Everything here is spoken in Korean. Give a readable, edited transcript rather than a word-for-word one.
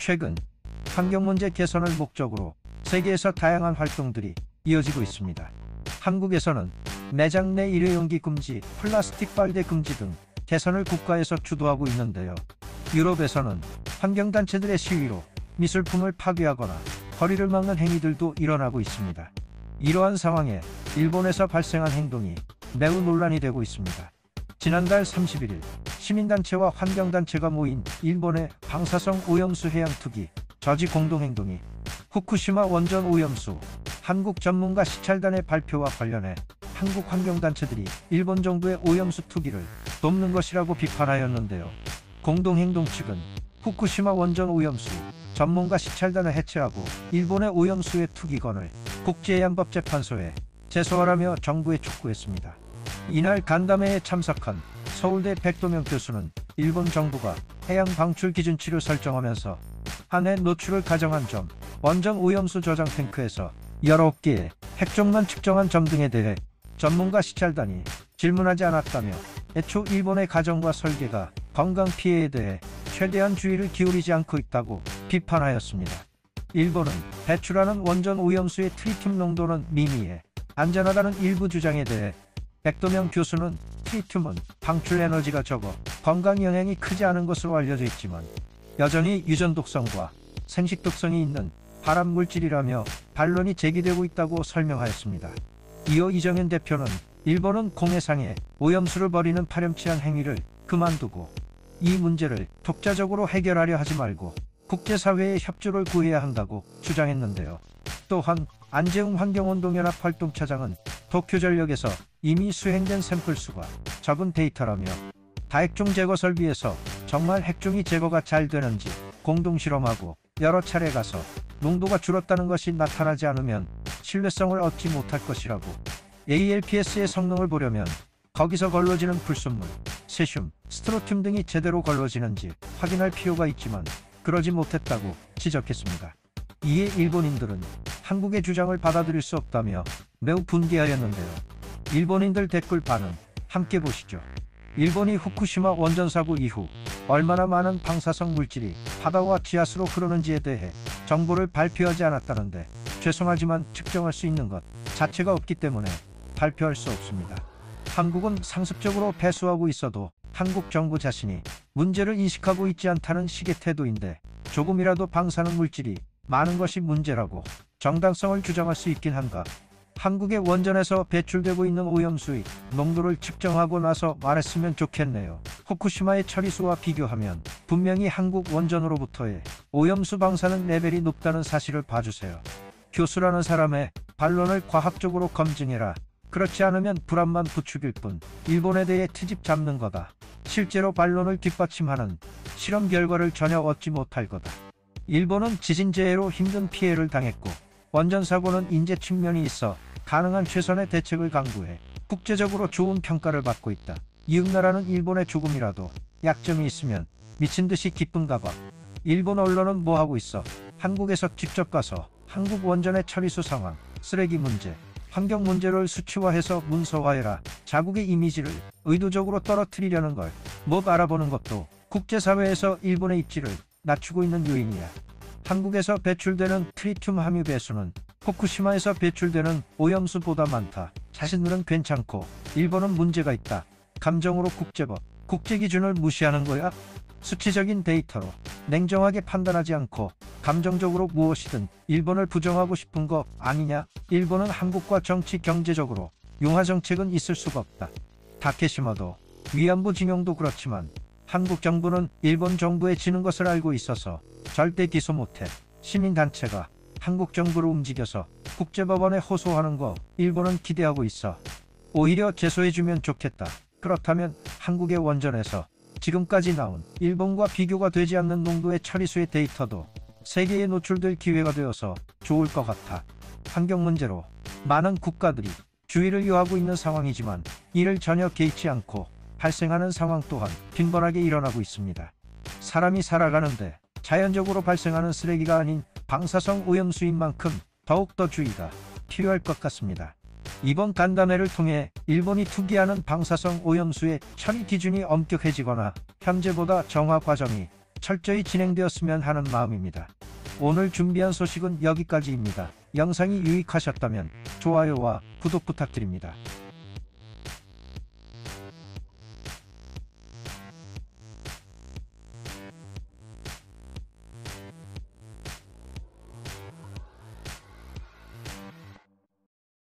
최근 환경 문제 개선을 목적으로 세계에서 다양한 활동들이 이어지고 있습니다. 한국에서는 매장 내 일회용기 금지, 플라스틱 빨대 금지 등 개선을 국가에서 주도하고 있는데요. 유럽에서는 환경단체들의 시위로 미술품을 파괴하거나 거리를 막는 행위들도 일어나고 있습니다. 이러한 상황에 일본에서 발생한 행동이 매우 논란이 되고 있습니다. 지난달 31일 시민단체와 환경단체가 모인 일본의 방사성 오염수 해양 투기 저지 공동행동이 후쿠시마 원전 오염수 한국 전문가 시찰단의 발표와 관련해 한국 환경단체들이 일본 정부의 오염수 투기를 돕는 것이라고 비판하였는데요. 공동행동 측은 후쿠시마 원전 오염수 전문가 시찰단을 해체하고 일본의 오염수의 투기건을 국제해양법재판소에 제소하라며 정부에 촉구했습니다. 이날 간담회에 참석한 서울대 백도명 교수는 일본 정부가 해양 방출 기준치를 설정하면서 한 해 노출을 가정한 점, 원전 오염수 저장 탱크에서 19개의 핵종만 측정한 점 등에 대해 전문가 시찰단이 질문하지 않았다며 애초 일본의 가정과 설계가 건강 피해에 대해 최대한 주의를 기울이지 않고 있다고 비판하였습니다. 일본은 배출하는 원전 오염수의 트리튬 농도는 미미해 안전하다는 일부 주장에 대해 백도명 교수는 트리튬은 방출 에너지가 적어 건강 영향이 크지 않은 것으로 알려져 있지만 여전히 유전 독성과 생식 독성이 있는 발암 물질이라며 반론이 제기되고 있다고 설명하였습니다. 이어 이정현 대표는 일본은 공해상에 오염수를 버리는 파렴치한 행위를 그만두고 이 문제를 독자적으로 해결하려 하지 말고 국제사회의 협조를 구해야 한다고 주장했는데요. 또한 안재웅 환경운동연합 활동차장은 도쿄전력에서 이미 수행된 샘플 수가 적은 데이터라며 다핵종 제거 설비에서 정말 핵종이 제거가 잘 되는지 공동실험하고 여러 차례 가서 농도가 줄었다는 것이 나타나지 않으면 신뢰성을 얻지 못할 것이라고, ALPS의 성능을 보려면 거기서 걸러지는 불순물, 세슘, 스트로튬 등이 제대로 걸러지는지 확인할 필요가 있지만 그러지 못했다고 지적했습니다. 이에 일본인들은 한국의 주장을 받아들일 수 없다며 매우 분개하였는데요. 일본인들 댓글 반응 함께 보시죠. 일본이 후쿠시마 원전 사고 이후 얼마나 많은 방사성 물질이 바다와 지하수로 흐르는지에 대해 정보를 발표하지 않았다는데 죄송하지만 측정할 수 있는 것 자체가 없기 때문에 발표할 수 없습니다. 한국은 상습적으로 배수하고 있어도 한국 정부 자신이 문제를 인식하고 있지 않다는 식의 태도인데 조금이라도 방사능 물질이 많은 것이 문제라고 정당성을 주장할 수 있긴 한가. 한국의 원전에서 배출되고 있는 오염수의 농도를 측정하고 나서 말했으면 좋겠네요. 후쿠시마의 처리수와 비교하면 분명히 한국 원전으로부터의 오염수 방사능 레벨이 높다는 사실을 봐주세요. 교수라는 사람의 반론을 과학적으로 검증해라. 그렇지 않으면 불안만 부추길 뿐 일본에 대해 트집 잡는 거다. 실제로 반론을 뒷받침하는 실험 결과를 전혀 얻지 못할 거다. 일본은 지진재해로 힘든 피해를 당했고 원전 사고는 인재 측면이 있어 가능한 최선의 대책을 강구해 국제적으로 좋은 평가를 받고 있다. 이웃나라는 일본에 조금이라도 약점이 있으면 미친듯이 기쁜가 봐. 일본 언론은 뭐하고 있어? 한국에서 직접 가서 한국 원전의 처리수 상황, 쓰레기 문제, 환경 문제를 수치화해서 문서화해라. 자국의 이미지를 의도적으로 떨어뜨리려는 걸 못 알아보는 것도 국제사회에서 일본의 입지를 낮추고 있는 요인이야. 한국에서 배출되는 트리튬 함유 배수는 후쿠시마에서 배출되는 오염수보다 많다. 자신들은 괜찮고 일본은 문제가 있다. 감정으로 국제법, 국제기준을 무시하는 거야? 수치적인 데이터로 냉정하게 판단하지 않고 감정적으로 무엇이든 일본을 부정하고 싶은 거 아니냐? 일본은 한국과 정치 경제적으로 융화정책은 있을 수가 없다. 다케시마도 위안부 징용도 그렇지만 한국 정부는 일본 정부에 지는 것을 알고 있어서 절대 기소 못해. 시민단체가 한국 정부를 움직여서 국제법원에 호소하는 거 일본은 기대하고 있어. 오히려 제소해주면 좋겠다. 그렇다면 한국의 원전에서 지금까지 나온 일본과 비교가 되지 않는 농도의 처리수의 데이터도 세계에 노출될 기회가 되어서 좋을 것 같아. 환경 문제로 많은 국가들이 주의를 요하고 있는 상황이지만 이를 전혀 개의치 않고 발생하는 상황 또한 빈번하게 일어나고 있습니다. 사람이 살아가는데 자연적으로 발생하는 쓰레기가 아닌 방사성 오염수인 만큼 더욱더 주의가 필요할 것 같습니다. 이번 간담회를 통해 일본이 투기하는 방사성 오염수의 처리 기준이 엄격해지거나 현재보다 정화 과정이 철저히 진행되었으면 하는 마음입니다. 오늘 준비한 소식은 여기까지입니다. 영상이 유익하셨다면 좋아요와 구독 부탁드립니다.